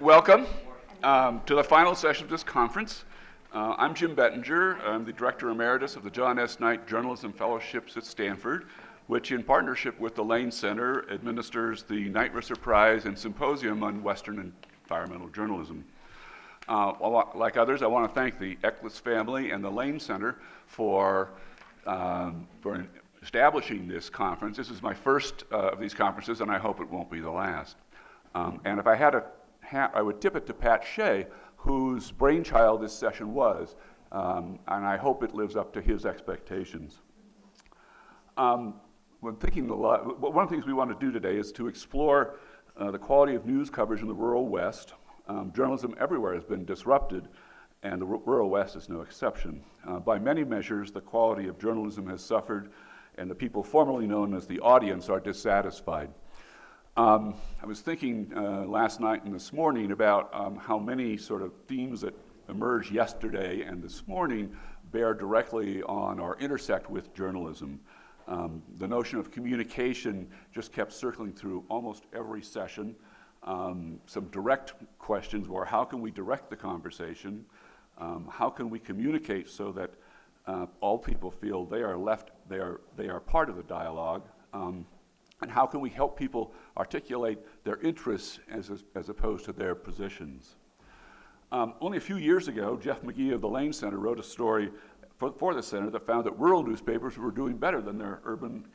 Welcome to the final session of this conference. I'm Jim Bettinger. I'm the Director Emeritus of the John S. Knight Journalism Fellowships at Stanford, which in partnership with the Lane Center administers the Knight Risser Prize and Symposium on Western Environmental Journalism. Like others, I want to thank the Eccles family and the Lane Center for establishing this conference. This is my first of these conferences, and I hope it won't be the last. And if I had a hat, I would tip it to Pat Shea, whose brainchild this session was, and I hope it lives up to his expectations. When thinking a lot, one of the things we want to do today is to explore the quality of news coverage in the rural West. Journalism everywhere has been disrupted, and the rural West is no exception. By many measures, the quality of journalism has suffered, and the people formerly known as the audience are dissatisfied. I was thinking last night and this morning about how many sort of themes that emerged yesterday and this morning bear directly on or intersect with journalism. The notion of communication just kept circling through almost every session. Some direct questions were, how can we direct the conversation? How can we communicate so that all people feel they are part of the dialogue? And how can we help people articulate their interests as opposed to their positions? Only a few years ago, Jeff McGee of the Lane Center wrote a story for the center that found that rural newspapers were doing better than their urban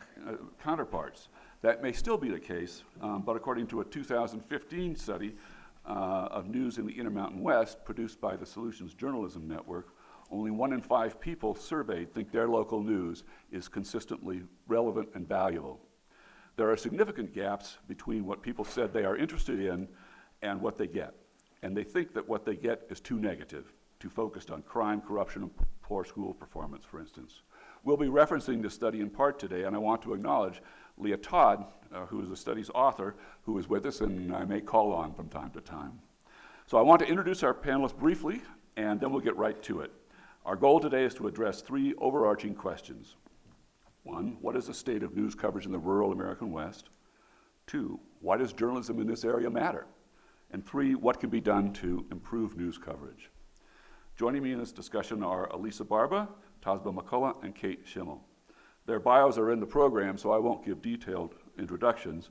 counterparts. That may still be the case, but according to a 2015 study of news in the Intermountain West produced by the Solutions Journalism Network, only 1 in 5 people surveyed think their local news is consistently relevant and valuable. There are significant gaps between what people said they are interested in and what they get. And they think that what they get is too negative, too focused on crime, corruption, and poor school performance, for instance. We'll be referencing this study in part today, and I want to acknowledge Leah Todd, who is the study's author, who is with us and I may call on from time to time. So I want to introduce our panelists briefly, and then we'll get right to it. Our goal today is to address 3 overarching questions. 1, what is the state of news coverage in the rural American West? 2, why does journalism in this area matter? And 3, what can be done to improve news coverage? Joining me in this discussion are Elisa Barba, Tasba McCullough, and Kate Schimmel. Their bios are in the program, so I won't give detailed introductions,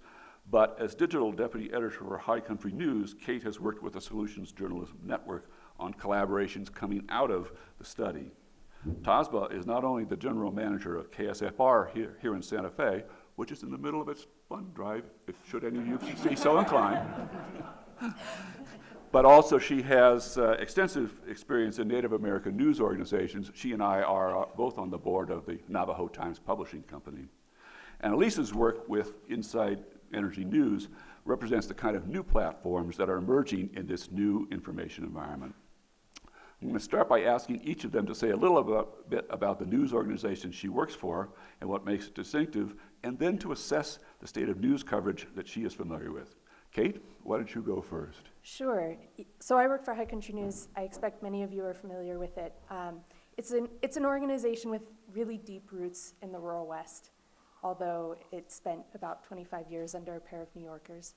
but as digital deputy editor for High Country News, Kate has worked with the Solutions Journalism Network on collaborations coming out of the study. Tasba is not only the general manager of KSFR here in Santa Fe, which is in the middle of its fund drive, if should any of you be so inclined, but also she has extensive experience in Native American news organizations. She and I are both on the board of the Navajo Times Publishing Company. And Elisa's work with Inside Energy News represents the kind of new platforms that are emerging in this new information environment. I'm going to start by asking each of them to say a little bit about the news organization she works for and what makes it distinctive, and then to assess the state of news coverage that she is familiar with. Kate, why don't you go first? Sure. So I work for High Country News. I expect many of you are familiar with it. It's an organization with really deep roots in the rural West, although it spent about 25 years under a pair of New Yorkers.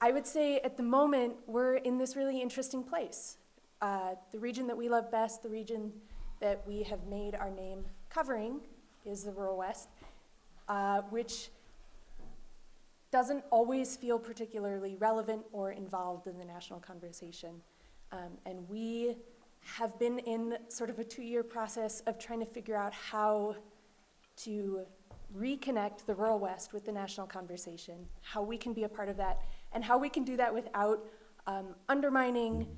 I would say at the moment, we're in this really interesting place. The region that we love best, the region that we have made our name covering, is the rural West, which doesn't always feel particularly relevant or involved in the national conversation. And we have been in sort of a 2-year process of trying to figure out how to reconnect the rural West with the national conversation, how we can be a part of that, and how we can do that without undermining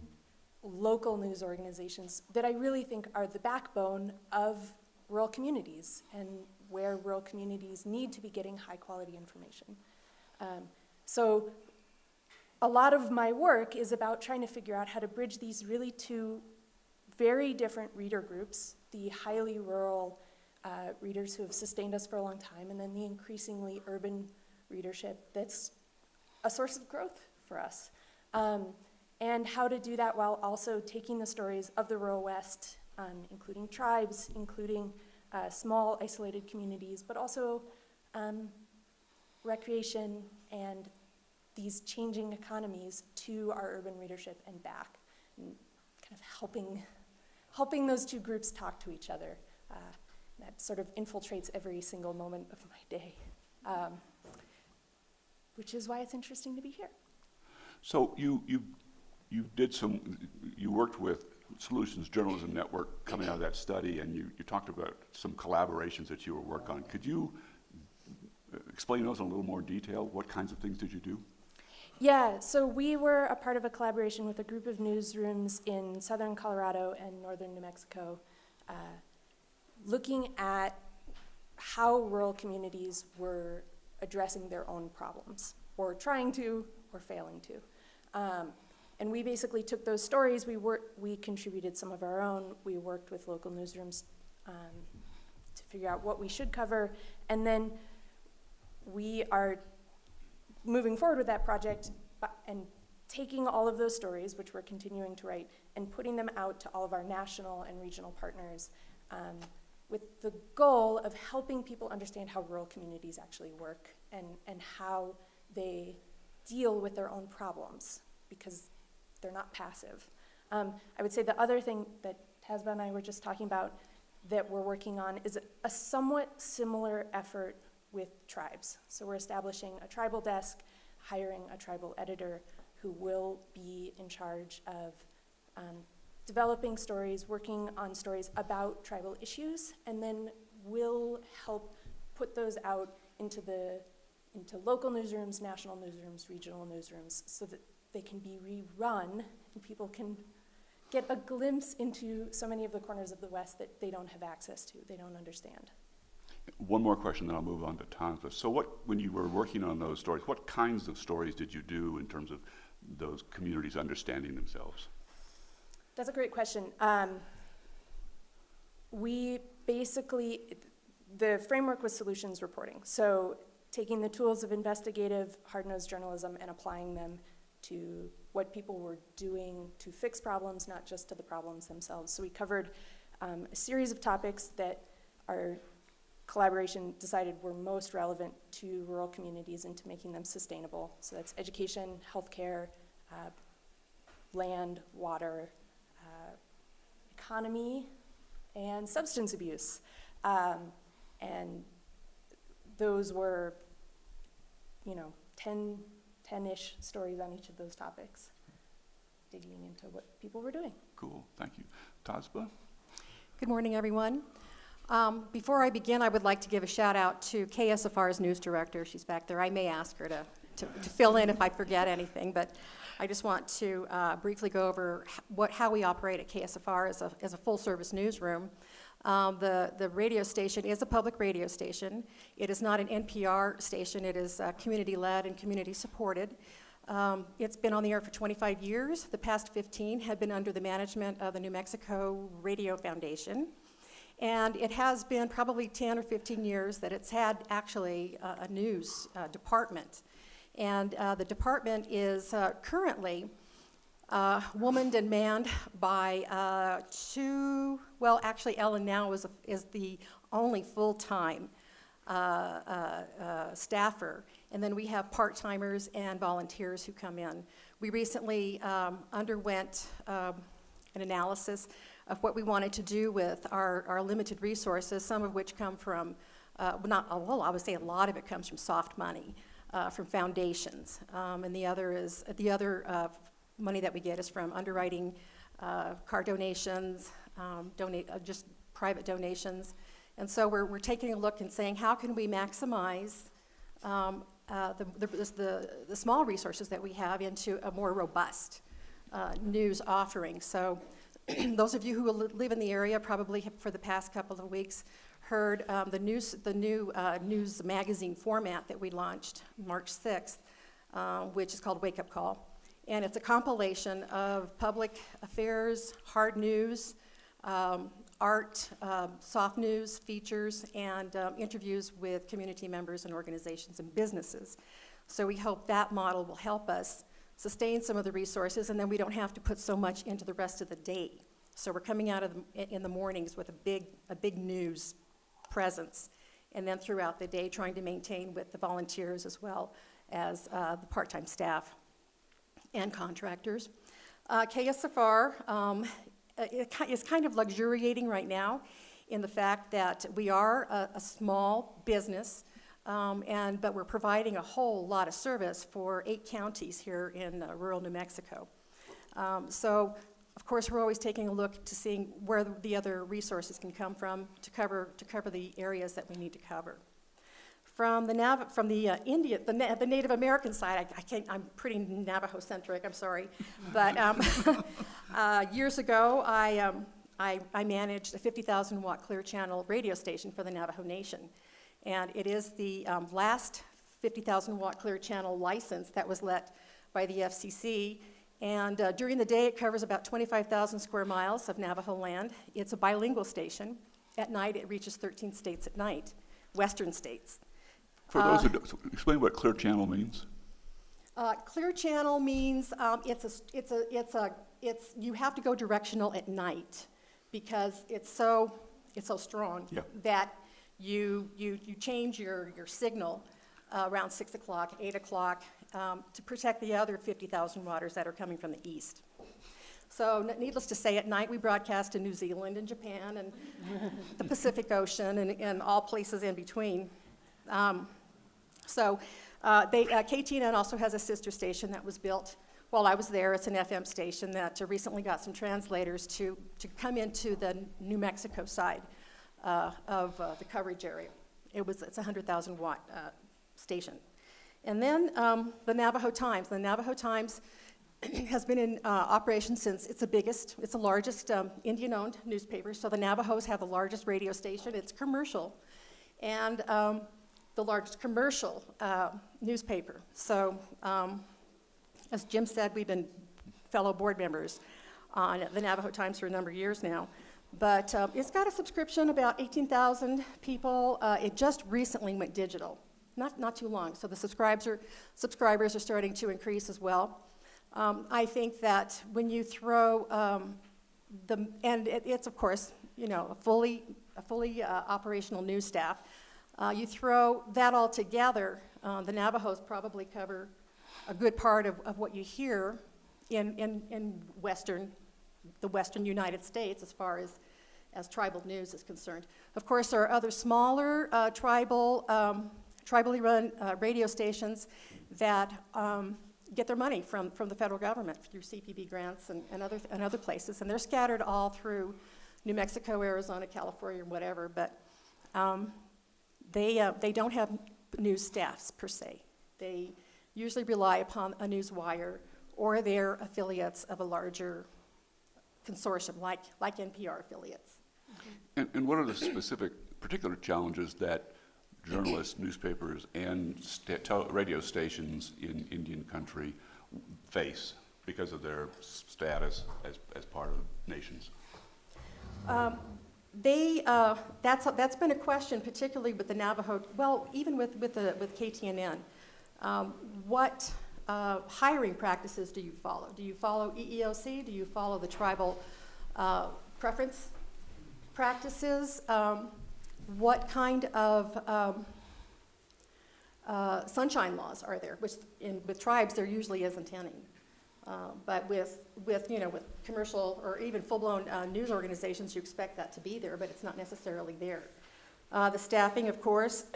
local news organizations that I really think are the backbone of rural communities and where rural communities need to be getting high quality information. So a lot of my work is about trying to figure out how to bridge these really 2 very different reader groups, the highly rural readers who have sustained us for a long time, and then the increasingly urban readership that's a source of growth for us. And how to do that while also taking the stories of the rural West, including tribes, including small isolated communities, but also recreation and these changing economies to our urban readership and back, and kind of helping those two groups talk to each other. That sort of infiltrates every single moment of my day, which is why it's interesting to be here. So you worked with Solutions Journalism Network coming out of that study, and you talked about some collaborations that you were working on. Could you explain those in a little more detail? What kinds of things did you do? Yeah, so we were a part of a collaboration with a group of newsrooms in southern Colorado and northern New Mexico, looking at how rural communities were addressing their own problems, or trying to, or failing to. And we basically took those stories, we contributed some of our own, we worked with local newsrooms to figure out what we should cover, and then we are moving forward with that project and taking all of those stories, which we're continuing to write, and putting them out to all of our national and regional partners with the goal of helping people understand how rural communities actually work and how they deal with their own problems, because they're not passive. I would say the other thing that Tasba and I were just talking about that we're working on is a somewhat similar effort with tribes. So we're establishing a tribal desk, hiring a tribal editor who will be in charge of developing stories, working on stories about tribal issues, and then will help put those out into local newsrooms, national newsrooms, regional newsrooms, so that they can be rerun and people can get a glimpse into so many of the corners of the West that they don't have access to, they don't understand. One more question, then I'll move on to Tanza. So when you were working on those stories, what kinds of stories did you do in terms of those communities understanding themselves? That's a great question. We basically, the framework was solutions reporting. So taking the tools of investigative, hard-nosed journalism and applying them to what people were doing to fix problems, not just to the problems themselves. So we covered a series of topics that our collaboration decided were most relevant to rural communities and to making them sustainable. So that's education, healthcare, land, water, economy, and substance abuse. And those were, 10-ish stories on each of those topics, digging into what people were doing. Cool, thank you. Tasba? Good morning, everyone. Before I begin, I would like to give a shout out to KSFR's news director. She's back there. I may ask her to fill in if I forget anything, but I just want to briefly go over how we operate at KSFR as a full-service newsroom. The radio station is a public radio station. It is not an NPR station. It is community-led and community-supported. It's been on the air for 25 years. The past 15 have been under the management of the New Mexico Radio Foundation. And it has been probably 10 or 15 years that it's had actually a news department. And the department is currently womaned and manned by actually Ellen now is the only full-time staffer. And then we have part-timers and volunteers who come in. We recently underwent an analysis of what we wanted to do with our limited resources, some of which come from, I would say a lot of it comes from soft money, from foundations. And the other money that we get is from underwriting car donations, just private donations. And so we're taking a look and saying, how can we maximize the small resources that we have into a more robust news offering. So those of you who live in the area probably have, for the past couple of weeks, heard the new news magazine format that we launched March 6th, which is called Wake Up Call. And it's a compilation of public affairs, hard news, art, soft news, features, and interviews with community members and organizations and businesses. So we hope that model will help us sustain some of the resources, and then we don't have to put so much into the rest of the day. So we're coming out in the mornings with a big news presence, and then throughout the day trying to maintain with the volunteers as well as the part-time staff and contractors. KSFR is kind of luxuriating right now in the fact that we are a small business, but we're providing a whole lot of service for 8 counties here in rural New Mexico. So, of course, we're always taking a look to seeing where the other resources can come from to cover the areas that we need to cover. From the Native American side, I'm pretty Navajo-centric, I'm sorry, but years ago, I managed a 50,000-watt clear channel radio station for the Navajo Nation, and it is the last 50,000-watt clear channel license that was let by the FCC. And during the day, it covers about 25,000 square miles of Navajo land. It's a bilingual station. At night, it reaches 13 states at night, western states. For those who don't, explain what clear channel means. Clear channel means you have to go directional at night because it's so strong that you change your signal around 6 o'clock, 8 o'clock, to protect the other 50,000 watters that are coming from the east. So needless to say, at night we broadcast to New Zealand and Japan and the Pacific Ocean and all places in between. KTNN also has a sister station that was built while I was there. It's an FM station that recently got some translators to come into the New Mexico side of the coverage area. It's a 100,000 watt station. And then the Navajo Times. The Navajo Times has been in operation since it's the largest Indian-owned newspaper. So the Navajos have the largest radio station. It's commercial, and the largest commercial newspaper. So as Jim said, we've been fellow board members on the Navajo Times for a number of years now. But it's got a subscription, about 18,000 people. It just recently went digital. Not too long, so the subscribers are starting to increase as well. I think that when you throw it's of course, a fully operational news staff. You throw that all together, the Navajos probably cover a good part of what you hear in the western United States as far as tribal news is concerned. Of course, there are other smaller tribally run radio stations that get their money from the federal government through CPB grants and other places, and they're scattered all through New Mexico, Arizona, California, whatever, but they don't have news staffs per se. They usually rely upon a news wire or their affiliates of a larger consortium like NPR affiliates. And what are the particular challenges that journalists, newspapers, and radio stations in Indian country face because of their status as part of nations? That's been a question, particularly with the Navajo. Well, even with KTNN, what hiring practices do you follow? Do you follow EEOC? Do you follow the tribal preference practices? What kind of sunshine laws are there? Which with tribes there usually isn't any. But with commercial or even full-blown news organizations, you expect that to be there, but it's not necessarily there. The staffing, of course,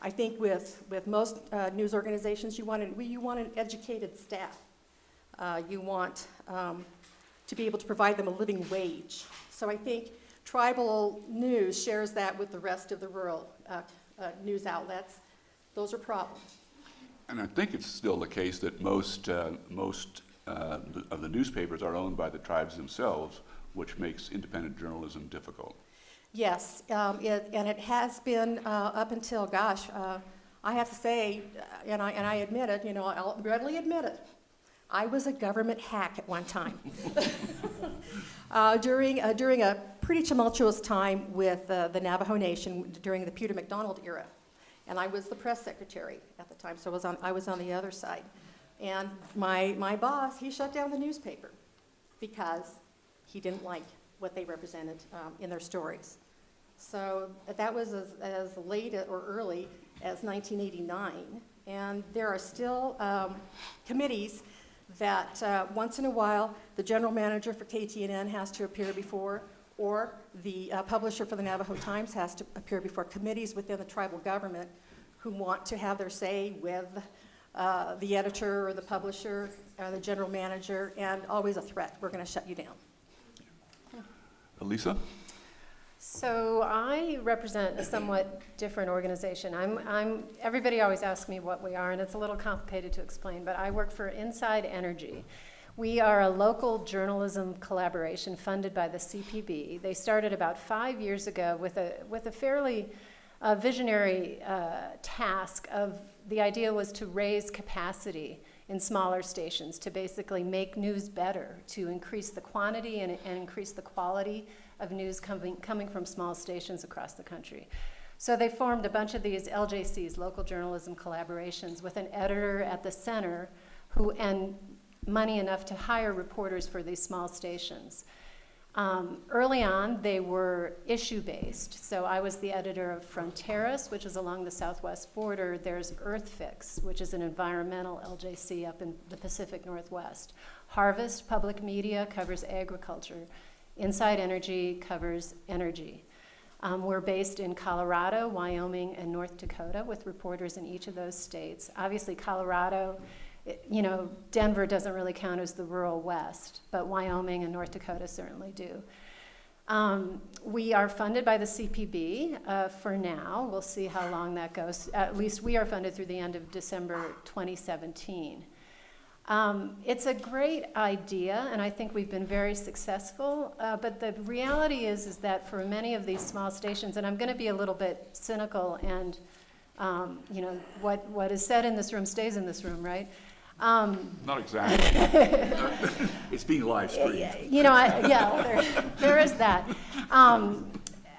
I think with most news organizations, you want an educated staff. You want to be able to provide them a living wage. So I think tribal news shares that with the rest of the rural news outlets. Those are problems. And I think it's still the case that most of the newspapers are owned by the tribes themselves, which makes independent journalism difficult. Yes, and it has been up until, gosh, I have to say, and I admit it, I'll readily admit it, I was a government hack at one time. During a pretty tumultuous time with the Navajo Nation during the Peter MacDonald era. And I was the press secretary at the time, so I was on the other side. And my boss, he shut down the newspaper because he didn't like what they represented in their stories. So that was as late or early as 1989. And there are still committees that once in a while the general manager for KTNN has to appear before, or the publisher for the Navajo Times has to appear before committees within the tribal government who want to have their say with the editor or the publisher or the general manager, and always a threat: we're going to shut you down. Elisa? So I represent a somewhat different organization. Everybody always asks me what we are, and it's a little complicated to explain, but I work for Inside Energy. We are a local journalism collaboration funded by the CPB. They started about 5 years ago with a fairly visionary task of, the idea was to raise capacity in smaller stations, to basically make news better, to increase the quantity and increase the quality of news coming from small stations across the country. So they formed a bunch of these LJCs, local journalism collaborations, with an editor at the center and money enough to hire reporters for these small stations. Early on, they were issue-based. So I was the editor of Fronteras, which is along the southwest border. There's EarthFix, which is an environmental LJC up in the Pacific Northwest. Harvest Public Media covers agriculture. Inside Energy covers energy. We're based in Colorado, Wyoming, and North Dakota with reporters in each of those states. Obviously, Colorado, Denver doesn't really count as the rural West, but Wyoming and North Dakota certainly do. We are funded by the CPB for now. We'll see how long that goes. At least we are funded through the end of December 2017. It's a great idea, and I think we've been very successful, but the reality is that for many of these small stations, and I'm going to be a little bit cynical, and what is said in this room stays in this room, right? Not exactly. It's being live streamed. There is that.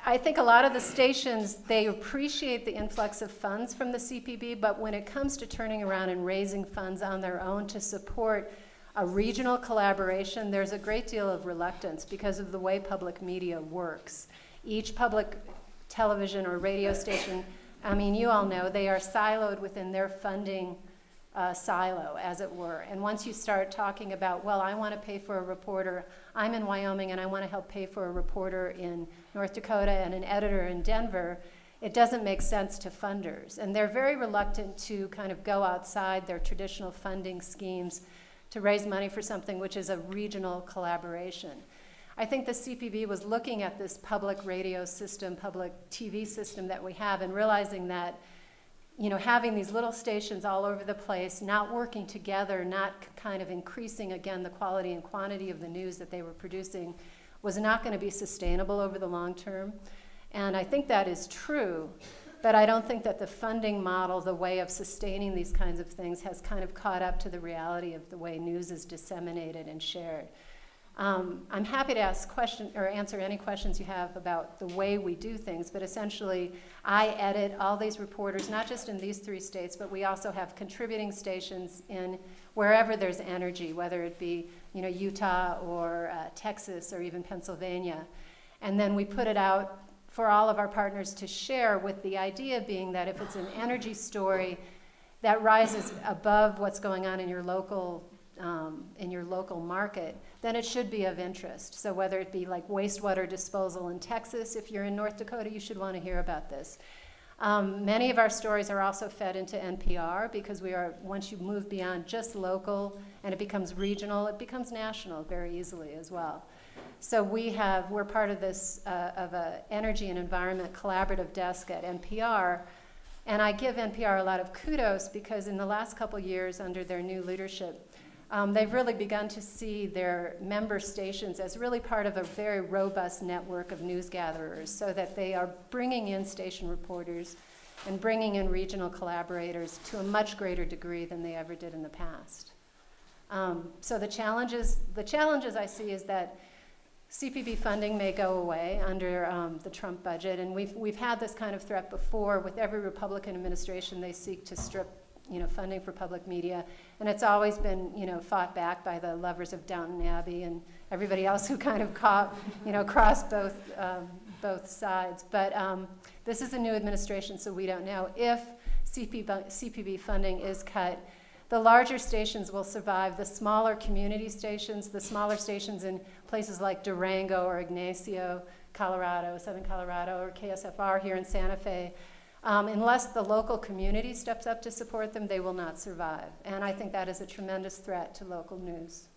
I think a lot of the stations, they appreciate the influx of funds from the CPB, but when it comes to turning around and raising funds on their own to support a regional collaboration, there's a great deal of reluctance because of the way public media works. Each public television or radio station, you all know, they are siloed within their funding silo, as it were. And once you start talking about, well, I want to pay for a reporter, I'm in Wyoming and I want to help pay for a reporter in North Dakota and an editor in Denver, it doesn't make sense to funders. And they're very reluctant to kind of go outside their traditional funding schemes to raise money for something which is a regional collaboration. I think the CPB was looking at this public radio system, public TV system that we have, and realizing that having these little stations all over the place, not working together, not kind of increasing, again, the quality and quantity of the news that they were producing, was not going to be sustainable over the long term. And I think that is true, but I don't think that the funding model, the way of sustaining these kinds of things, has kind of caught up to the reality of the way news is disseminated and shared. I'm happy to answer any questions you have about the way we do things, but essentially I edit all these reporters, not just in these 3 states, but we also have contributing stations in wherever there's energy, whether it be Utah or Texas or even Pennsylvania. And then we put it out for all of our partners to share, with the idea being that if it's an energy story that rises above what's going on in your local market, then it should be of interest. So whether it be like wastewater disposal in Texas, if you're in North Dakota, you should want to hear about this. Many of our stories are also fed into NPR because once you move beyond just local and it becomes regional, it becomes national very easily as well. So we're part of this, of a energy and environment collaborative desk at NPR, and I give NPR a lot of kudos because in the last couple years under their new leadership, they've really begun to see their member stations as really part of a very robust network of news gatherers, so that they are bringing in station reporters and bringing in regional collaborators to a much greater degree than they ever did in the past. So the challenges I see is that CPB funding may go away under the Trump budget, and we've had this kind of threat before. With every Republican administration, they seek to strip funding for public media, and it's always been fought back by the lovers of Downton Abbey and everybody else who kind of crossed both sides. But this is a new administration, so we don't know if CPB funding is cut, the larger stations will survive. The smaller community stations, the smaller stations in places like Durango or Ignacio, Colorado, Southern Colorado, or KSFR here in Santa Fe, unless the local community steps up to support them, they will not survive. And I think that is a tremendous threat to local news.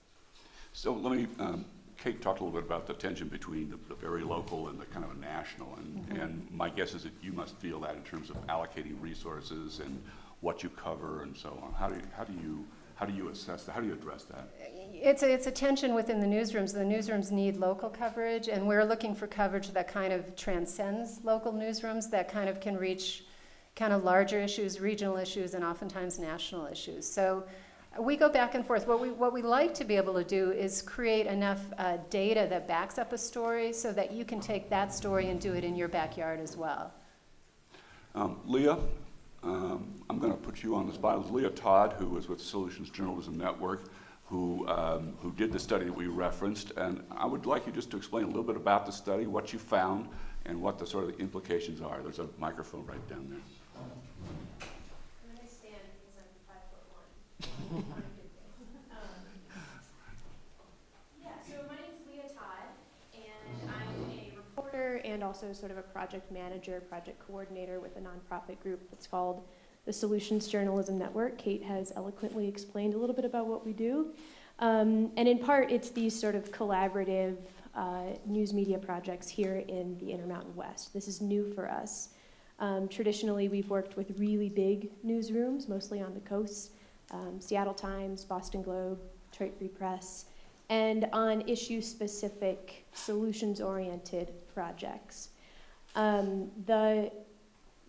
So let me, Kate talked a little bit about the tension between the very local and the kind of a national, and my guess is that you must feel that in terms of allocating resources and what you cover and so on. How do you assess that? How do you address that? It's a tension within the newsrooms. The newsrooms need local coverage, and we're looking for coverage that kind of transcends local newsrooms, that kind of can reach kind of larger issues, regional issues, and oftentimes national issues. So we go back and forth. What we like to be able to do is create enough data that backs up a story so that you can take that story and do it in your backyard as well. Leah, I'm going to put you on the spot. It was Leah Todd, who was with Solutions Journalism Network, who did the study that we referenced. And I would like you just to explain a little bit about the study, what you found, and what the sort of the implications are. There's a microphone right down there. I'm going to stand because I'm 5'1". Yeah, so my name's Leah Todd, and I'm a reporter and also sort of a project manager, project coordinator with a nonprofit group that's called the Solutions Journalism Network. Kate has eloquently explained a little bit about what we do. And in part, it's these sort of collaborative news media projects here in the Intermountain West. This is new for us. Traditionally, we've worked with really big newsrooms, mostly on the coast, Seattle Times, Boston Globe, Detroit Free Press, and on issue-specific, solutions-oriented projects. The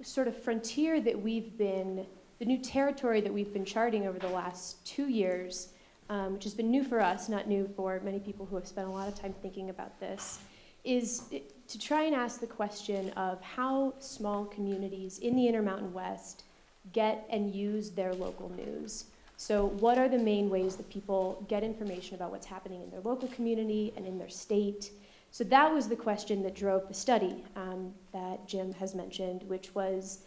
sort of frontier that the new territory that we've been charting over the last 2 years, which has been new for us, not new for many people who have spent a lot of time thinking about this, is to try and ask the question of how small communities in the Intermountain West get and use their local news. So what are the main ways that people get information about what's happening in their local community and in their state? So that was the question that drove the study that Jim has mentioned, which was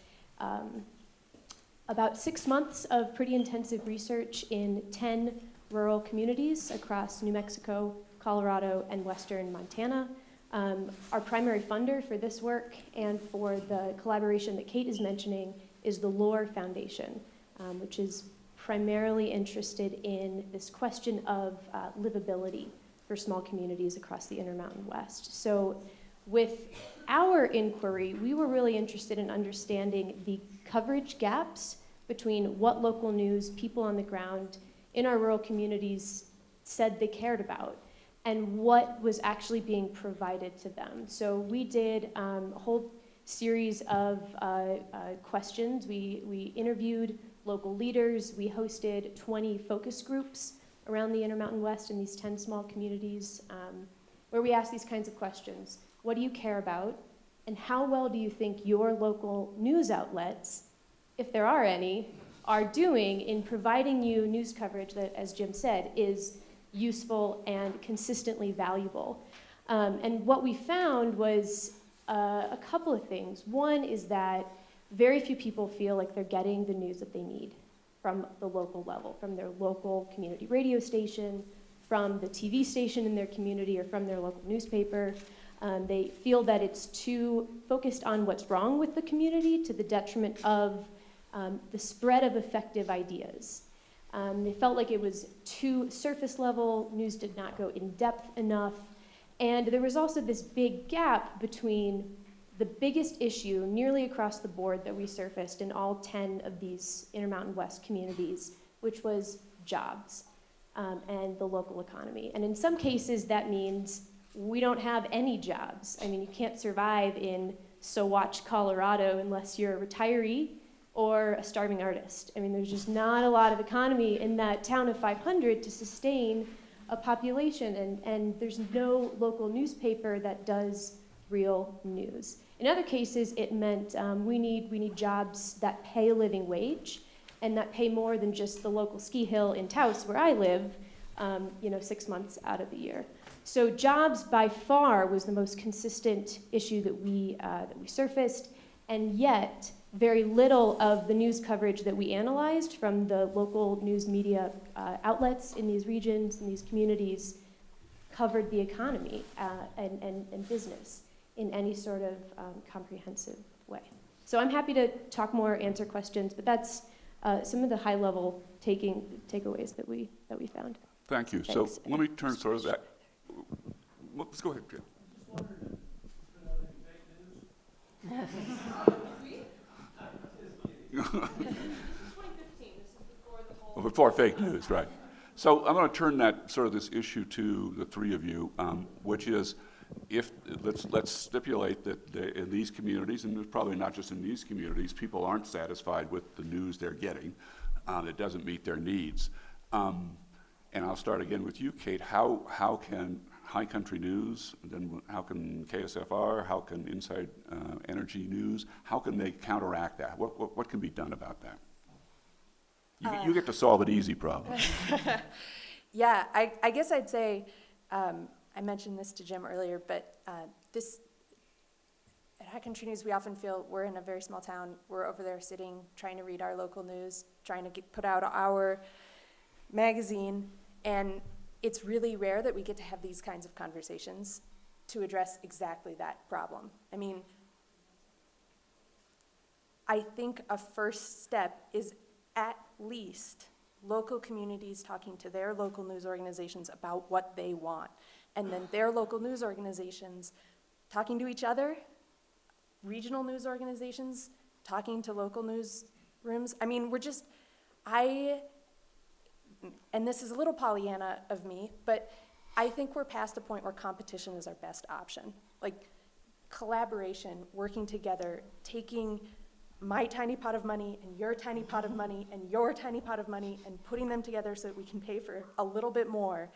about 6 months of pretty intensive research in 10 rural communities across New Mexico, Colorado, and western Montana. Our primary funder for this work and for the collaboration that Kate is mentioning is the Lore Foundation, which is primarily interested in this question of livability for small communities across the Intermountain West. So with our inquiry, we were really interested in understanding the coverage gaps between what local news people on the ground in our rural communities said they cared about and what was actually being provided to them. So we did a whole series of questions. We interviewed local leaders. We hosted 20 focus groups around the Intermountain West in these 10 small communities where we asked these kinds of questions. What do you care about? And how well do you think your local news outlets, if there are any, are doing in providing you news coverage that, as Jim said, is useful and consistently valuable? And what we found was a couple of things. One is that very few people feel like they're getting the news that they need from the local level, from their local community radio station, from the TV station in their community, or from their local newspaper. They feel that it's too focused on what's wrong with the community to the detriment of the spread of effective ideas. They felt like it was too surface level, news did not go in depth enough, and there was also this big gap between the biggest issue nearly across the board that we surfaced in all 10 of these Intermountain West communities, which was jobs and the local economy. And in some cases, that means we don't have any jobs. I mean, you can't survive in Saguache, Colorado, unless you're a retiree or a starving artist. I mean, there's just not a lot of economy in that town of 500 to sustain a population, and there's no local newspaper that does real news. In other cases, it meant we need jobs that pay a living wage and that pay more than just the local ski hill in Taos, where I live, 6 months out of the year. So jobs by far was the most consistent issue that we surfaced, and yet very little of the news coverage that we analyzed from the local news media outlets in these regions, in these communities, covered the economy and business in any sort of comprehensive way. So I'm happy to talk more, answer questions, but that's some of the high-level takeaways that we found. Thank you. Thanks. So let me turn sort of that. Let's go ahead, Jim. Before fake news, right. So I'm going to turn that sort of this issue to the three of you, which is, if let's stipulate that in these communities, and it's probably not just in these communities, people aren't satisfied with the news they're getting. It doesn't meet their needs. And I'll start again with you, Kate. How can High Country News, then how can KSFR, how can Inside Energy News, how can they counteract that? What can be done about that? You get to solve an easy problem. Yeah, I guess I'd say, I mentioned this to Jim earlier, but at High Country News, we often feel we're in a very small town. We're over there sitting, trying to read our local news, trying to put out our magazine, and it's really rare that we get to have these kinds of conversations to address exactly that problem. I mean, I think a first step is at least local communities talking to their local news organizations about what they want, and then their local news organizations talking to each other, regional news organizations talking to local newsrooms. I mean, and this is a little Pollyanna of me, but I think we're past the point where competition is our best option. Like collaboration, working together, taking my tiny pot of money and your tiny pot of money and your tiny pot of money and putting them together so that we can pay for a little bit more,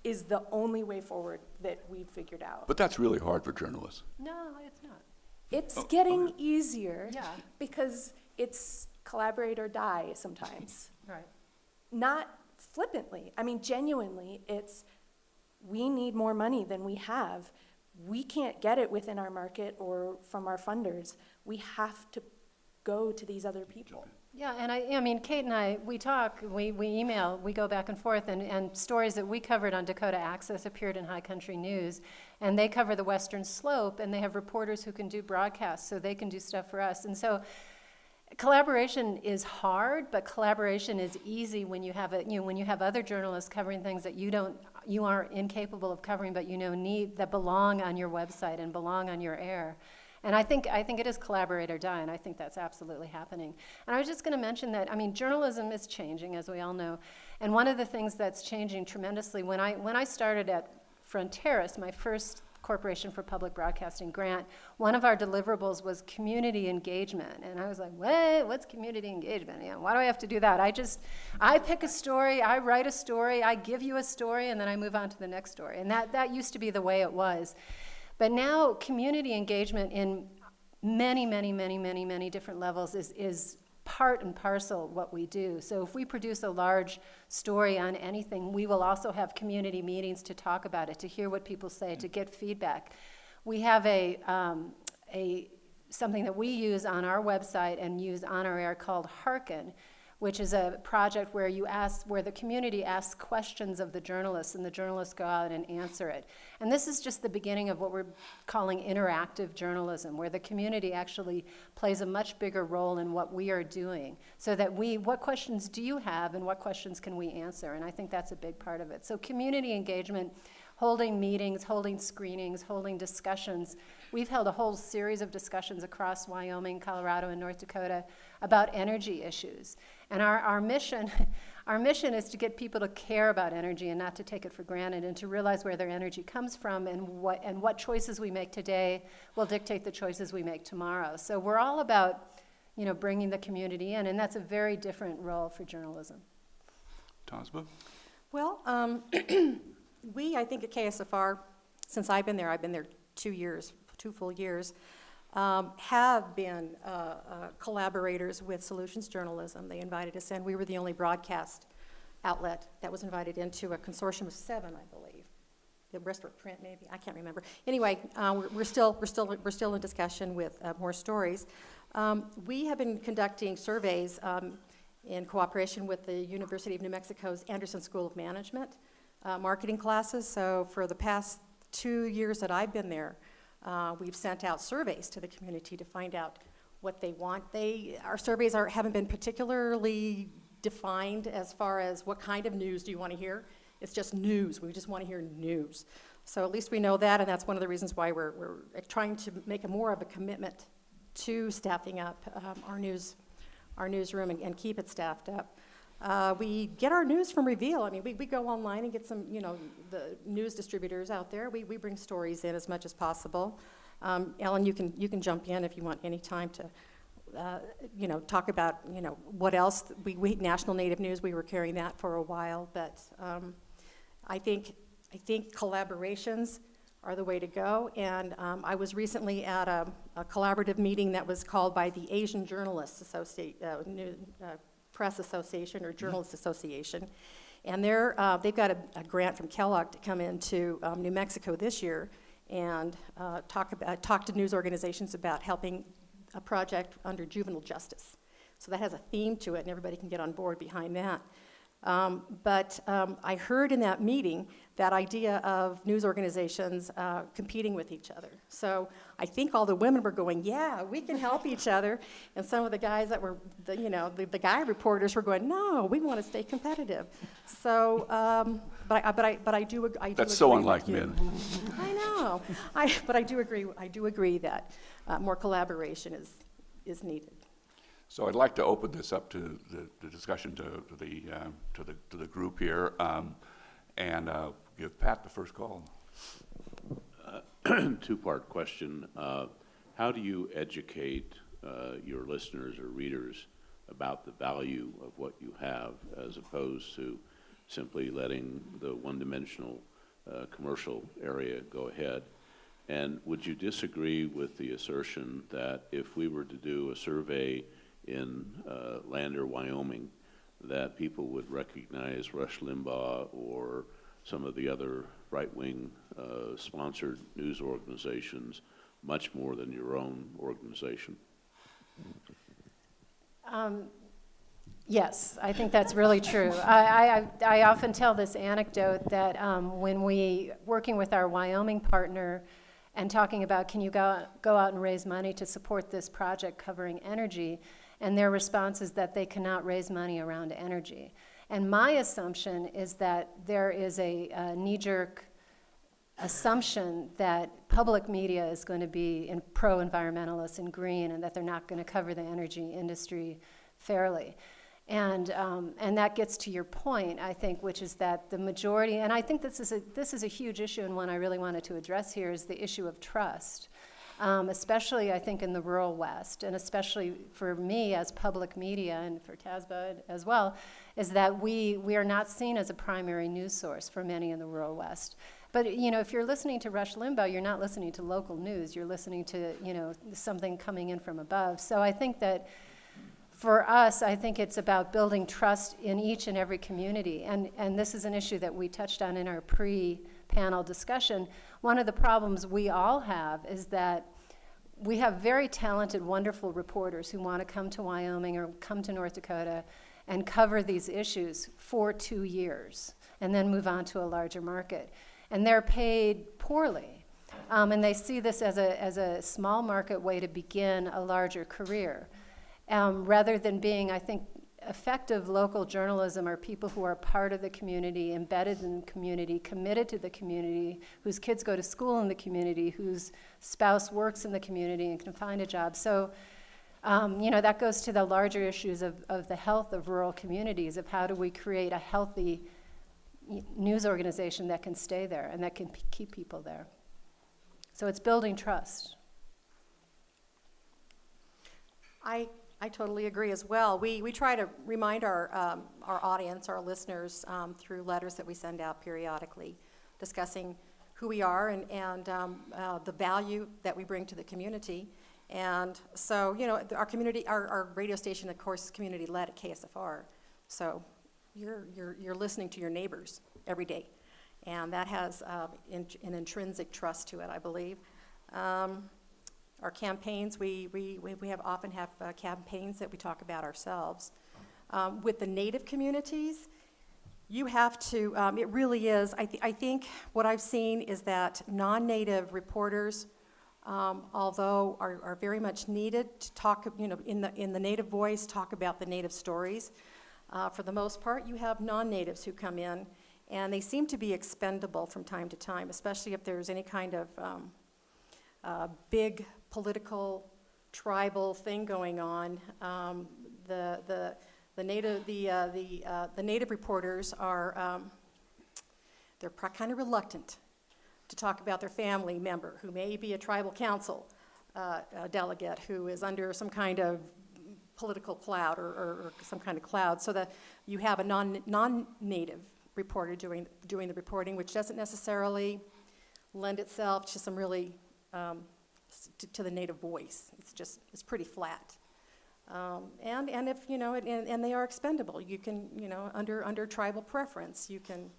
is the only way forward that we've figured out. But that's really hard for journalists. No, it's not. It's getting easier Yeah. because it's collaborate or die sometimes. Right. Not flippantly. I mean, genuinely, it's we need more money than we have. We can't get it within our market or from our funders. We have to go to these other people. Yeah, and I mean, Kate and I, we talk, we email, we go back and forth, and stories that we covered on Dakota Access appeared in High Country News, and they cover the Western Slope, and they have reporters who can do broadcasts, so they can do stuff for us. And so collaboration is hard, but collaboration is easy when you have when you have other journalists covering things that you aren't incapable of covering, but that belong on your website and belong on your air. And I think it is collaborate or die, and I think that's absolutely happening. And I was just going to mention that, I mean, journalism is changing, as we all know. And one of the things that's changing tremendously, when I started at Fronteras, my first Corporation for Public Broadcasting grant, one of our deliverables was community engagement. And I was like, what's community engagement? Why do I have to do that? I pick a story, I write a story, I give you a story, and then I move on to the next story. And that used to be the way it was. But now community engagement in many, many, many, many, many different levels is part and parcel what we do. So if we produce a large story on anything, we will also have community meetings to talk about it, to hear what people say, to get feedback. We have something that we use on our website and use on our air called Hearken, which is a project where the community asks questions of the journalists, and the journalists go out and answer it. And this is just the beginning of what we're calling interactive journalism, where the community actually plays a much bigger role in what we are doing, so that what questions do you have and what questions can we answer? And I think that's a big part of it. So community engagement, holding meetings, holding screenings, holding discussions. We've held a whole series of discussions across Wyoming, Colorado, and North Dakota about energy issues. And our mission is to get people to care about energy and not to take it for granted, and to realize where their energy comes from, and what choices we make today will dictate the choices we make tomorrow. So we're all about, bringing the community in, and that's a very different role for journalism. Tasba? Well, I think at KSFR, since I've been there 2 full years, have been collaborators with Solutions Journalism. They invited us in. We were the only broadcast outlet that was invited into a consortium of 7, I believe, the rest were print, maybe, I can't remember. Anyway, we're still in discussion with more stories. We have been conducting surveys in cooperation with the University of New Mexico's Anderson School of Management marketing classes. So for the past 2 years that I've been there, we've sent out surveys to the community to find out what they want. Our surveys haven't been particularly defined as far as what kind of news do you want to hear. It's just news. We just want to hear news. So at least we know that, and that's one of the reasons why we're trying to make more of a commitment to staffing up our newsroom and keep it staffed up. We get our news from Reveal. I mean, we go online and get some, the news distributors out there. We bring stories in as much as possible. Ellen, you can jump in if you want any time to, talk about, what else. We National Native News, we were carrying that for a while, but I think collaborations are the way to go. And I was recently at a collaborative meeting that was called by the Asian Journalists Press Association or Journalists Association. And they've got a grant from Kellogg to come into New Mexico this year and talk to news organizations about helping a project under juvenile justice. So that has a theme to it, and everybody can get on board behind that. But I heard in that meeting that idea of news organizations competing with each other. So I think all the women were going, yeah, we can help each other. And some of the guys that were, the guy reporters were going, no, we want to stay competitive. So, but I do agree. That's so unlike men. I know. But I do agree that more collaboration is needed. So I'd like to open this up to the discussion to the group here, and give Pat the first call. Two-part question. How do you educate your listeners or readers about the value of what you have, as opposed to simply letting the one-dimensional commercial area go ahead? And would you disagree with the assertion that if we were to do a survey in Lander, Wyoming, that people would recognize Rush Limbaugh or some of the other right-wing sponsored news organizations much more than your own organization? Yes, I think that's really true. I often tell this anecdote that when we, working with our Wyoming partner and talking about, can you go out and raise money to support this project covering energy, and their response is that they cannot raise money around energy. And my assumption is that there is a knee-jerk assumption that public media is going to be pro-environmentalist and green, and that they're not going to cover the energy industry fairly. And that gets to your point, I think, which is that the majority, and I think this is a huge issue, and one I really wanted to address here, is the issue of trust. Especially, I think, in the rural West, and especially for me as public media, and for TASBA as well, is that we are not seen as a primary news source for many in the rural West. But, if you're listening to Rush Limbaugh, you're not listening to local news. You're listening to, something coming in from above. So I think that for us, I think it's about building trust in each and every community. And this is an issue that we touched on in our pre-panel discussion. One of the problems we all have is that we have very talented, wonderful reporters who want to come to Wyoming or come to North Dakota and cover these issues for 2 years and then move on to a larger market. And they're paid poorly. And they see this as a small market way to begin a larger career. Rather than being, I think, effective local journalism are people who are part of the community, embedded in the community, committed to the community, whose kids go to school in the community, whose spouse works in the community and can find a job. So, that goes to the larger issues of the health of rural communities, of how do we create a healthy news organization that can stay there and that can keep people there. So it's building trust. I totally agree as well. We try to remind our audience, our listeners, through letters that we send out periodically, discussing who we are and the value that we bring to the community. And so, our community, our radio station, of course, is community-led at KSFR. So you're listening to your neighbors every day. And that has an intrinsic trust to it, I believe. Our campaigns, we often have campaigns that we talk about ourselves. With the Native communities, you have to, it really is, I think what I've seen is that non-Native reporters, although are very much needed to talk, in the Native voice, talk about the Native stories. For the most part, you have non-Natives who come in, and they seem to be expendable from time to time, especially if there's any kind of big political, tribal thing going on. The Native reporters are they're kind of reluctant to talk about their family member who may be a tribal council delegate who is under some kind of political cloud or some kind of cloud, so that you have a non-Native reporter doing the reporting, which doesn't necessarily lend itself to some really to the Native voice. It's pretty flat. And if and they are expendable. You can under tribal preference, you can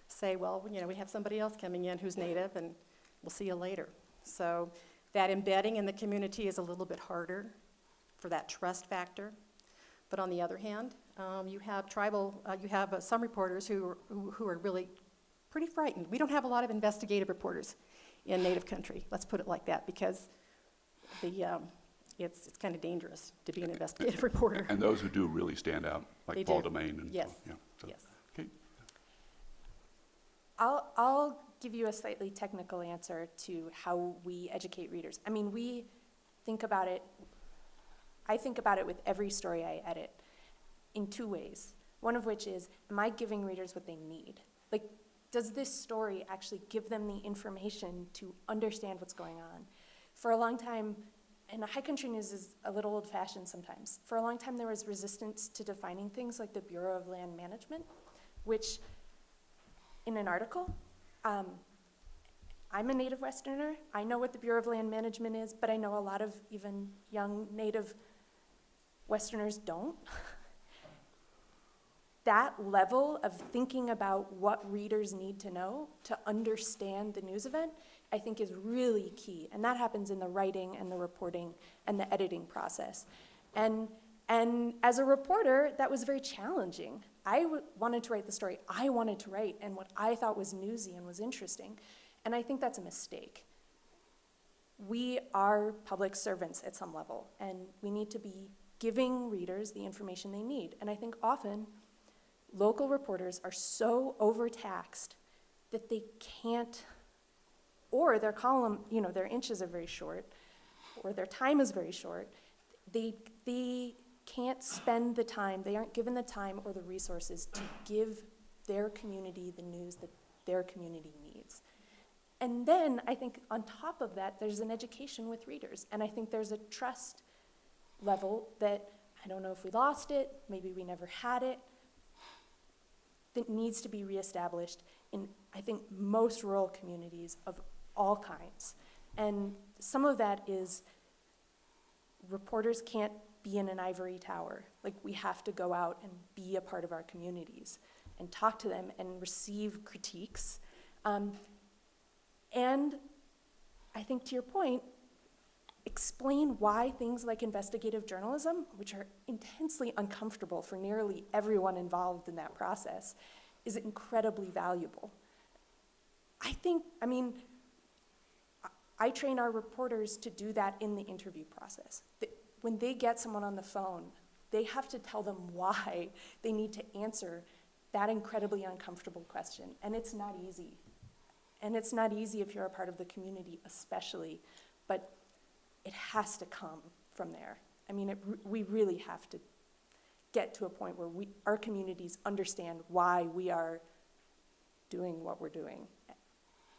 say, well, we have somebody else coming in who's Native, and we'll see you later. So that embedding in the community is a little bit harder for that trust factor. But on the other hand, you have some reporters who are really pretty frightened. We don't have a lot of investigative reporters in Native country. Let's put it like that, because it's kind of dangerous to be an investigative reporter. And those who do really stand out, like They Paul do. Domain. And Yes. Yeah, so, Yes. okay. I'll give you a slightly technical answer to how we educate readers. I mean, I think about it with every story I edit in two ways. One of which is, am I giving readers what they need? Like, does this story actually give them the information to understand what's going on? For a long time, and high country news is a little old-fashioned sometimes. For a long time, there was resistance to defining things like the Bureau of Land Management, which, in an article, I'm a Native Westerner. I know what the Bureau of Land Management is, but I know a lot of even young Native Westerners don't. That level of thinking about what readers need to know to understand the news event, I think, is really key. And that happens in the writing and the reporting and the editing process. And as a reporter, that was very challenging. I wanted to write the story I wanted to write and what I thought was newsy and was interesting. And I think that's a mistake. We are public servants at some level, and we need to be giving readers the information they need. And I think often local reporters are so overtaxed that they can't, or their column, their inches are very short, or their time is very short. They can't spend the time, they aren't given the time or the resources to give their community the news that their community needs. And then I think on top of that, there's an education with readers. And I think there's a trust level that, I don't know if we lost it, maybe we never had it, that needs to be reestablished in, I think, most rural communities of all kinds. And some of that is reporters can't be in an ivory tower. Like, we have to go out and be a part of our communities and talk to them and receive critiques. And I think, to your point, explain why things like investigative journalism, which are intensely uncomfortable for nearly everyone involved in that process, is incredibly valuable. I train our reporters to do that in the interview process. When they get someone on the phone, they have to tell them why they need to answer that incredibly uncomfortable question. And it's not easy. And it's not easy if you're a part of the community, especially, but it has to come from there. We really have to get to a point where our communities understand why we are doing what we're doing.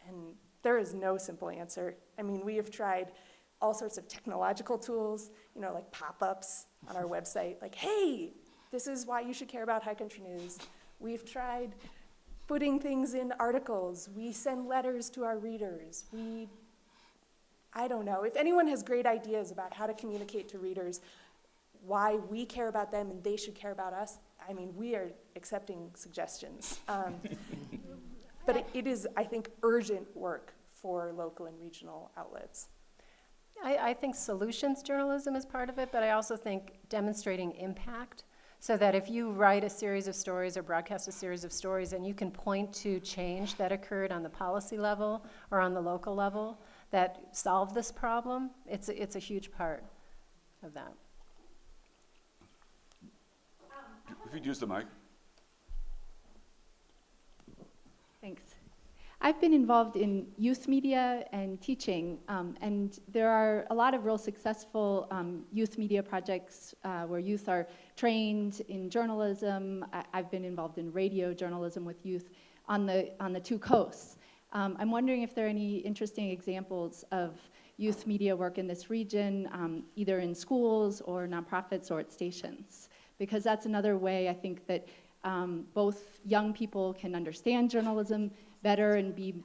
And there is no simple answer. We have tried all sorts of technological tools, like pop-ups on our website, like, hey, this is why you should care about high country news. We've tried putting things in articles. We send letters to our readers. I don't know. If anyone has great ideas about how to communicate to readers why we care about them and they should care about us, we are accepting suggestions. But it is, I think, urgent work for local and regional outlets. I think solutions journalism is part of it, but I also think demonstrating impact, so that if you write a series of stories or broadcast a series of stories and you can point to change that occurred on the policy level or on the local level that solved this problem, it's a huge part of that. If you'd use the mic. Thanks. I've been involved in youth media and teaching, and there are a lot of real successful youth media projects where youth are trained in journalism. I've been involved in radio journalism with youth on the two coasts. I'm wondering if there are any interesting examples of youth media work in this region, either in schools or nonprofits or at stations, because that's another way I think that both young people can understand journalism better and be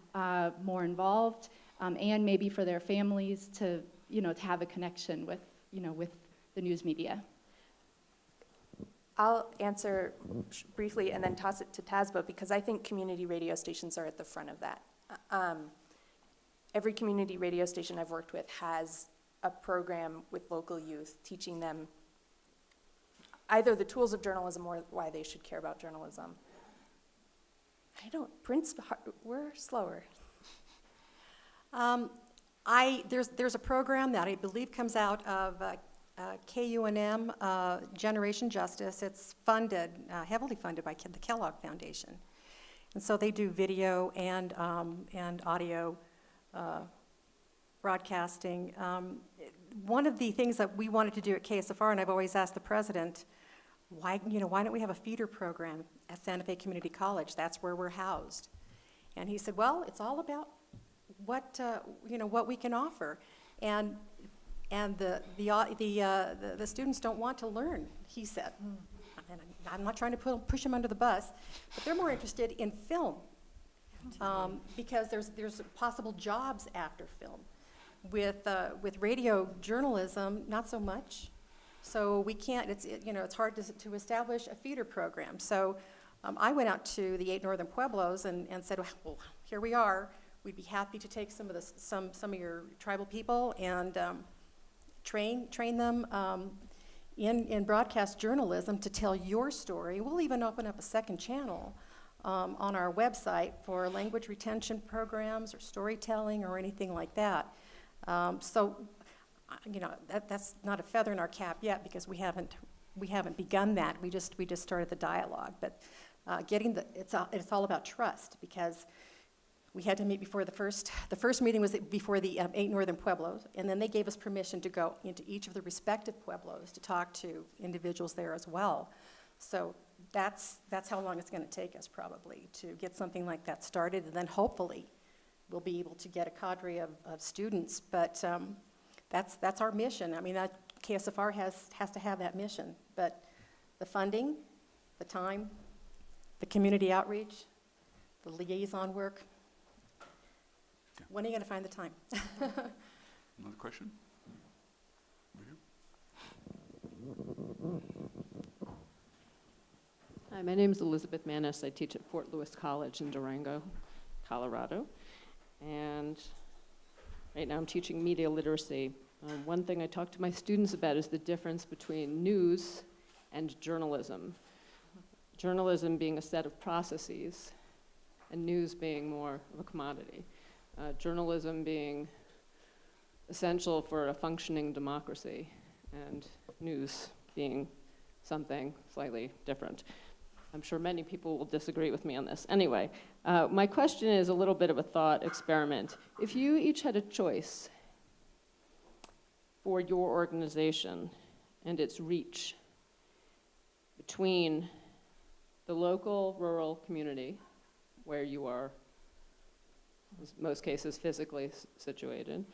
more involved, and maybe for their families to have a connection with the news media. I'll answer briefly and then toss it to Tasba, because I think community radio stations are at the front of that. Every community radio station I've worked with has a program with local youth teaching them either the tools of journalism or why they should care about journalism. We're slower. There's a program that I believe comes out of KUNM, Generation Justice. It's funded, heavily funded by the Kellogg Foundation. And so they do video and audio broadcasting. One of the things that we wanted to do at KSFR, and I've always asked the president, why don't we have a feeder program at Santa Fe Community College? That's where we're housed. And he said, well, it's all about what we can offer. And the students don't want to learn, he said. And I'm not trying to push them under the bus, but they're more interested in film, because there's possible jobs after film. With radio journalism, not so much. So we can't. It's hard to establish a feeder program. So I went out to the 8 northern pueblos and said, well, here we are. We'd be happy to take some of your tribal people and train them in broadcast journalism to tell your story. We'll even open up a second channel on our website for language retention programs or storytelling or anything like that. That's not a feather in our cap yet, because we haven't begun that. We just started the dialogue. But it's all about trust, because we had to meet before the first meeting was before the 8 northern pueblos, and then they gave us permission to go into each of the respective pueblos to talk to individuals there as well. So that's how long it's going to take us, probably, to get something like that started, and then hopefully we'll be able to get a cadre of students. But that's our mission. I mean, KSFR has to have that mission. But the funding, the time, the community outreach, the liaison work, when are you going to find the time? Another question? Over here. Hi, my name is Elizabeth Manis. I teach at Fort Lewis College in Durango, Colorado. And right now I'm teaching media literacy. One thing I talk to my students about is the difference between news and journalism. Journalism being a set of processes, and news being more of a commodity. Journalism being essential for a functioning democracy, and news being something slightly different. I'm sure many people will disagree with me on this. Anyway, my question is a little bit of a thought experiment. If you each had a choice for your organization and its reach between the local rural community, where you are, in most cases, physically situated,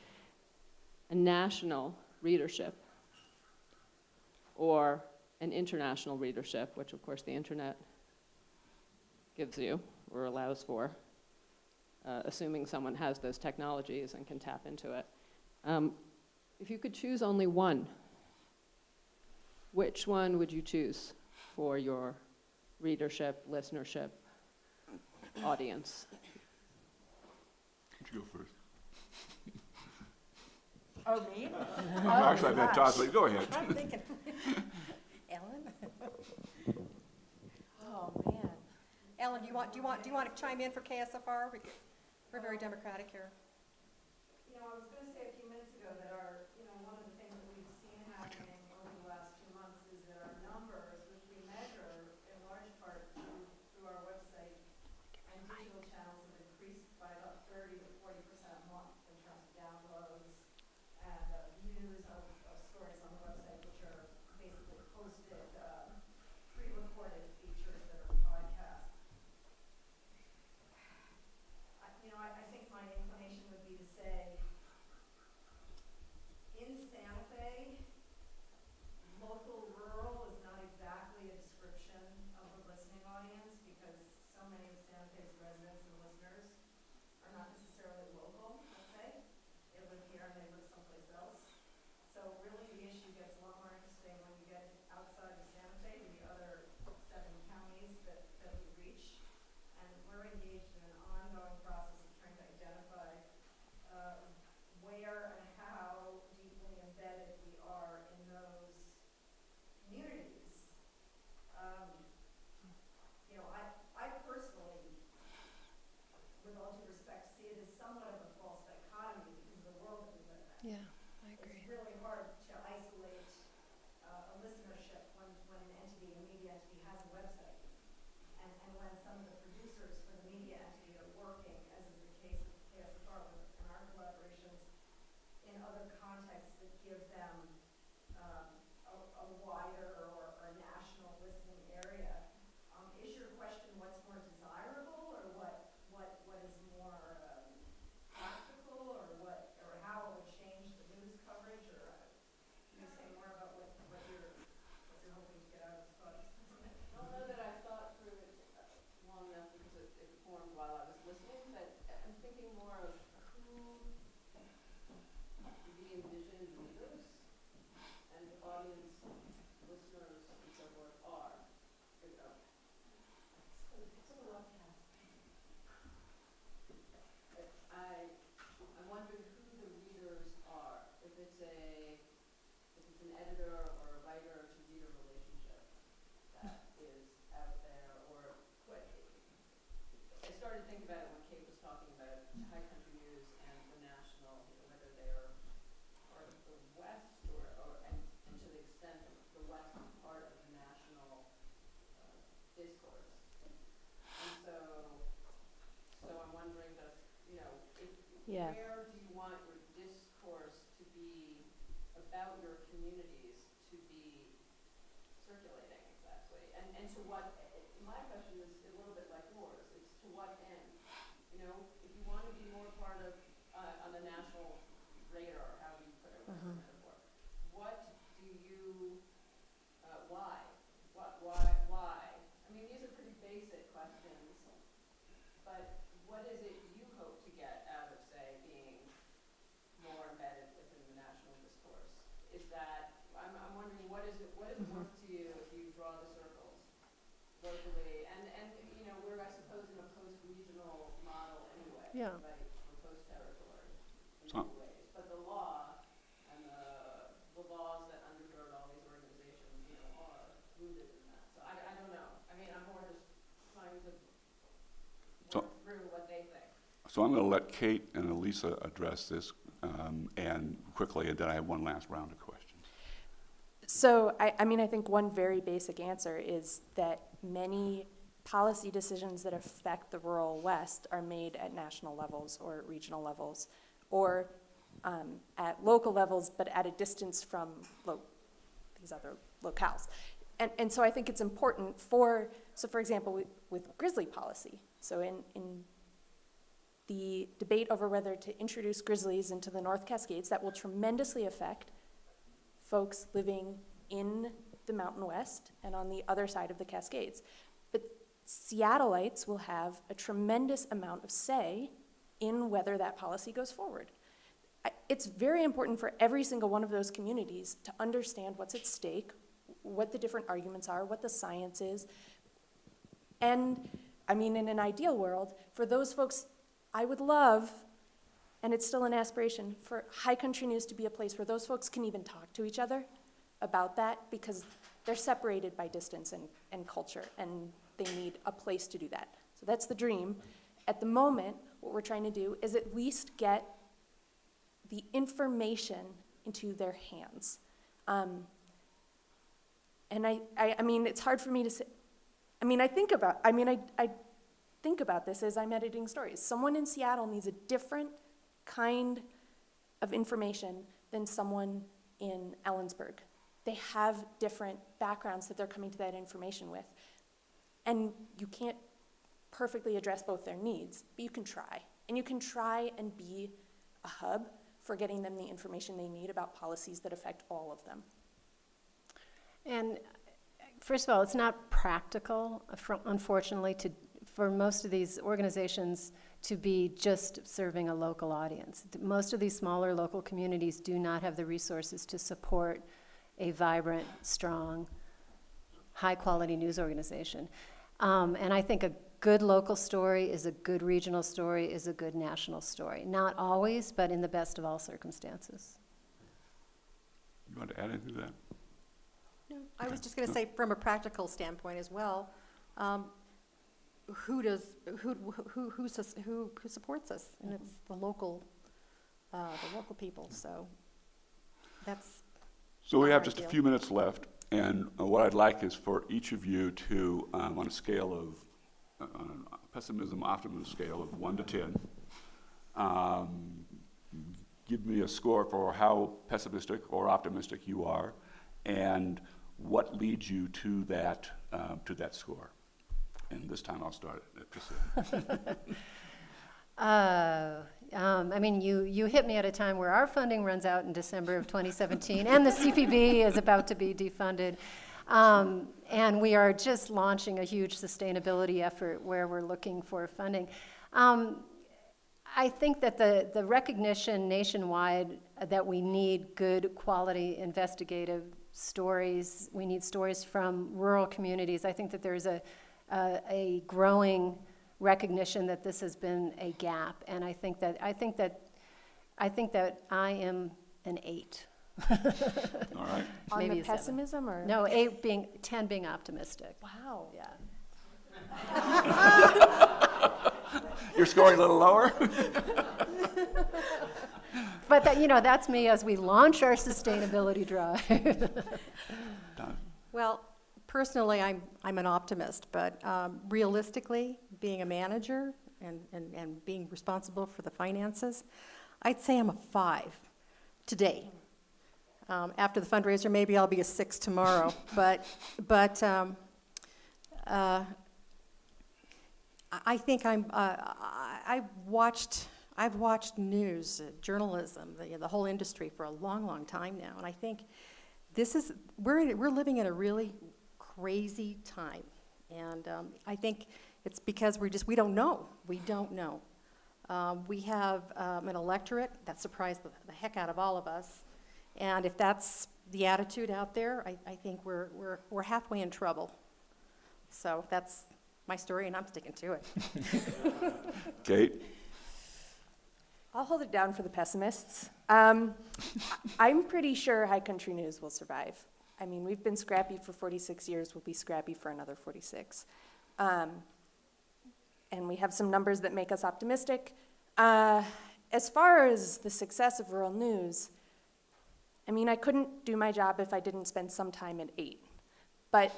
a national readership, or an international readership, which of course the internet gives you or allows for, assuming someone has those technologies and can tap into it. If you could choose only one, which one would you choose for your readership, listenership, audience? you go first? Oh, me? Actually, I meant Todd, but go ahead. I'm thinking, Ellen? Oh, man. Ellen, do you want to chime in for KSFR? We're very democratic here. You know, I was going to say a few minutes ago that one of the things that we've seen happening over the last 2 months is that our numbers, which we measure in large part through our website and digital channels, have increased by about 30 to 40% a month in terms of downloads and views of stories on the website, which are basically posted, pre-recorded features that are podcasts. I think my inclination would be to say, in Santa Fe, local rural is not exactly a description of the listening audience because so many of Santa Fe's residents and listeners are not necessarily local, let's say. They live here and they live someplace else. So really the issue gets a lot more interesting when you get outside of Santa Fe to the other 7 counties that we reach. And we're engaged in an ongoing process of trying to identify where and how deeply embedded we are in those communities. I personally, with all due respect, see it as somewhat of a false dichotomy because of the world that we live in. Yeah, I agree. It's really hard to isolate a listenership when an entity, a media entity, has a website. And when some of the producers for the media entity are working, as is the case with KSFR and our collaborations, in other contexts that give them a wider or national listening area. Is your question what's more desirable or what is more practical or how it would change the news coverage, or can you say more about what you're hoping to get out of this project? I don't know that I thought through it long enough because it formed while I was listening, but I'm thinking more of who the envisioned readers and audience listeners and so forth are. It's a webcast. I'm wondering who the readers are. If it's an editor or a writer to reader relationship that is out there, or what. I started thinking about it when Kate was talking about high country news and the national, whether they are part of the West and to the extent that the West is part of the national discourse. And so I'm wondering just, Yeah. where do you want your discourse to be about your communities to be circulating exactly? And to what, my question is a little bit like yours, it's to what end? If you want to be more part of, on the national radar, however you put it, whatever metaphor, what do you, why? Why? I mean, these are pretty basic questions, but what is it you hope to get out of, say, being more embedded within the national discourse? Is that, I'm wondering, what is it worth to you if you draw the circles locally? And we're, I suppose, in a post-regional model anyway, Yeah. right? We're post-territory in many ways. But the law and the laws that undergird all these organizations, are rooted in that. So I don't know. I mean, I'm more just trying to work through what they think. So I'm going to let Kate and Elisa address this and quickly, and then I have one last round of questions. So, I think one very basic answer is that many policy decisions that affect the rural West are made at national levels or regional levels or at local levels, but at a distance from these other locales. And so I think it's important for example, with grizzly policy, so in the debate over whether to introduce grizzlies into the North Cascades, that will tremendously affect folks living in the Mountain West and on the other side of the Cascades. But Seattleites will have a tremendous amount of say in whether that policy goes forward. It's very important for every single one of those communities to understand what's at stake, what the different arguments are, what the science is. And, I mean, in an ideal world, for those folks, I would love and it's still an aspiration for High Country News to be a place where those folks can even talk to each other about that, because they're separated by distance and culture, and they need a place to do that. So that's the dream. At the moment, what we're trying to do is at least get the information into their hands. And I mean, it's hard for me to say. I mean, I think about this as I'm editing stories. Someone in Seattle needs a different kind of information than someone in Ellensburg. They have different backgrounds that they're coming to that information with. And you can't perfectly address both their needs, but you can try. And you can try and be a hub for getting them the information they need about policies that affect all of them. And first of all, it's not practical, unfortunately, for most of these organizations to be just serving a local audience. Most of these smaller local communities do not have the resources to support a vibrant, strong, high-quality news organization. And I think a good local story is a good regional story, is a good national story. Not always, but in the best of all circumstances. You want to add anything to that? No, I was just going to say, from a practical standpoint as well, who supports us? And it's the local people. So that's. So we have just a few minutes left, and what I'd like is for each of you to, on a scale of pessimism, optimism scale of 1 to 10, give me a score for how pessimistic or optimistic you are, and what leads you to that score. And this time I'll start at Priscilla. I mean, you hit me at a time where our funding runs out in December of 2017, and the CPB is about to be defunded. And we are just launching a huge sustainability effort where we're looking for funding. I think that the recognition nationwide that we need good quality investigative stories, we need stories from rural communities. I think that there's a growing recognition that this has been a gap, and I think that I am an 8. All right. On Maybe the a 7. pessimism, or? No, 10 being optimistic. Wow. Yeah. You're scoring a little lower? But that's me as we launch our sustainability drive. Done. Well, personally, I'm an optimist, but realistically, being a manager and being responsible for the finances, I'd say I'm a 5 today. After the fundraiser, maybe I'll be a 6 tomorrow. But I think I've watched news, journalism, the whole industry for a long, long time now, and I think we're living in a really crazy time, and I think it's because we don't know. We don't know. We have an electorate that surprised the heck out of all of us, and if that's the attitude out there, I think we're halfway in trouble. So that's my story, and I'm sticking to it. Kate? I'll hold it down for the pessimists. I'm pretty sure High Country News will survive. I mean, we've been scrappy for 46 years. We'll be scrappy for another 46. And we have some numbers that make us optimistic. As far as the success of rural news, I mean, I couldn't do my job if I didn't spend some time at 8. But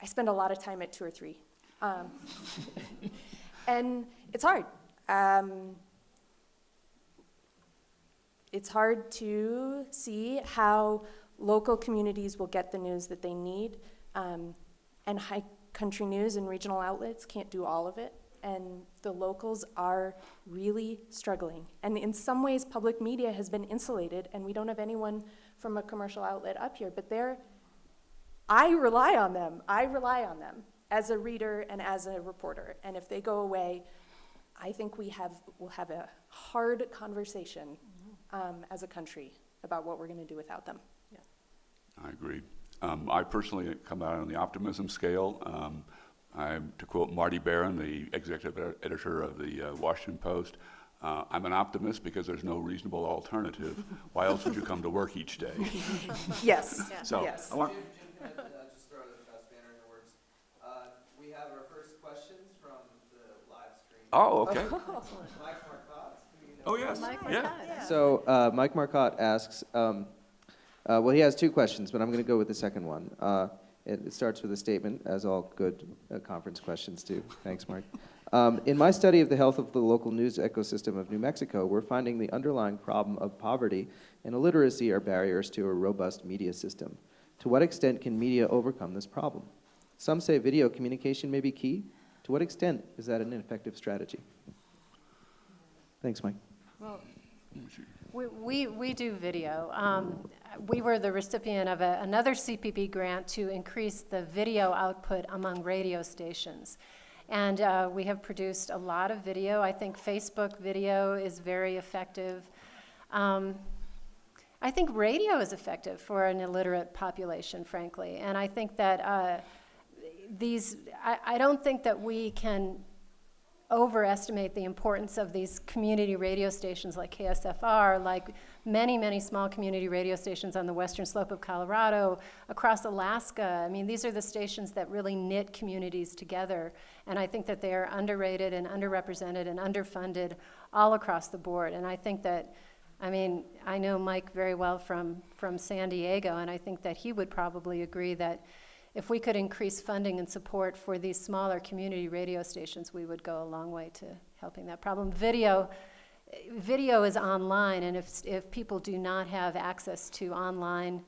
I spend a lot of time at 2 or 3. And it's hard. It's hard to see how local communities will get the news that they need, and High Country News and regional outlets can't do all of it, and the locals are really struggling. And in some ways, public media has been insulated, and we don't have anyone from a commercial outlet up here, but I rely on them. I rely on them as a reader and as a reporter, and if they go away, I think we'll have a hard conversation as a country about what we're going to do without them. Yeah. I agree. I personally come out on the optimism scale. To quote Marty Barron, the executive editor of the Washington Post, I'm an optimist because there's no reasonable alternative. Why else would you come to work each day? Yes, So yes. I want, Jim, can I just throw a spanner in your works? We have our first questions from the live stream. oh, okay. Mike Marcotte, who you know. Oh, yes. Yeah. So Mike Marcotte asks, well, he has two questions, but I'm going to go with the second one. It starts with a statement, as all good conference questions do. Thanks, Mark. In my study of the health of the local news ecosystem of New Mexico, we're finding the underlying problem of poverty and illiteracy are barriers to a robust media system. To what extent can media overcome this problem? Some say video communication may be key. To what extent is that an ineffective strategy? Thanks, Mike. Well, we do video. We were the recipient of another CPB grant to increase the video output among radio stations. And we have produced a lot of video. I think Facebook video is very effective. I think radio is effective for an illiterate population, frankly. And I think that I don't think that we can overestimate the importance of these community radio stations like KSFR, like many, many small community radio stations on the western slope of Colorado, across Alaska. I mean, these are the stations that really knit communities together, and I think that they are underrated and underrepresented and underfunded all across the board. And I think that, I mean, I know Mike very well from San Diego, and I think that he would probably agree that if we could increase funding and support for these smaller community radio stations, we would go a long way to helping that problem. Video is online, and if people do not have access to online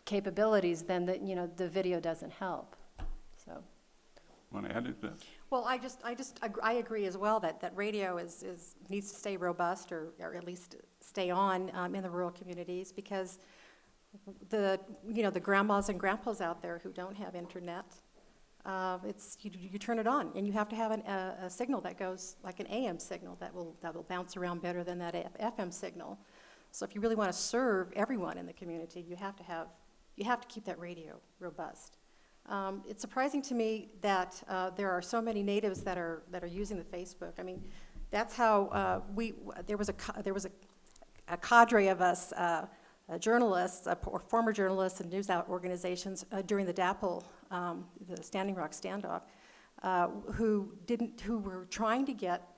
capabilities, then the video doesn't help. So, Want to add to that? Well, I agree as well that radio needs to stay robust or at least stay on in the rural communities, because the grandmas and grandpas out there who don't have internet, you turn it on, and you have to have a signal that goes like an AM signal that will bounce around better than that FM signal. So if you really want to serve everyone in the community, you have to keep that radio robust. It's surprising to me that there are so many natives that are using the Facebook. I mean, that's how there was a cadre of us. Journalists, or former journalists and news organizations during the DAPL, the Standing Rock standoff, who were trying to get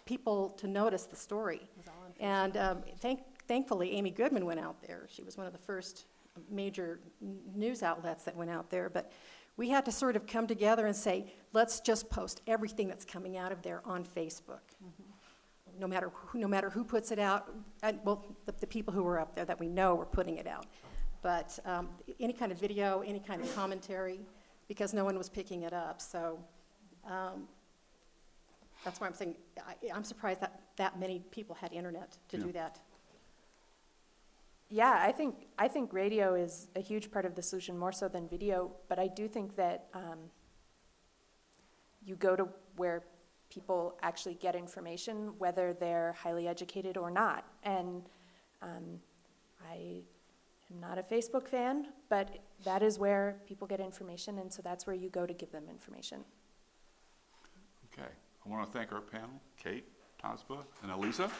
people to notice the story. And thankfully, Amy Goodman went out there. She was one of the first major news outlets that went out there. But we had to sort of come together and say, let's just post everything that's coming out of there on Facebook. Mm-hmm. No matter who puts it out, the people who were up there that we know were putting it out. But any kind of video, any kind of commentary, because no one was picking it up. So that's why I'm saying I'm surprised that many people had internet to do that. Yeah, I think radio is a huge part of the solution, more so than video. But I do think that you go to where people actually get information, whether they're highly educated or not. And I am not a Facebook fan, but that is where people get information, and so that's where you go to give them information. Okay. I want to thank our panel, Kate, Tasba, and Elisa.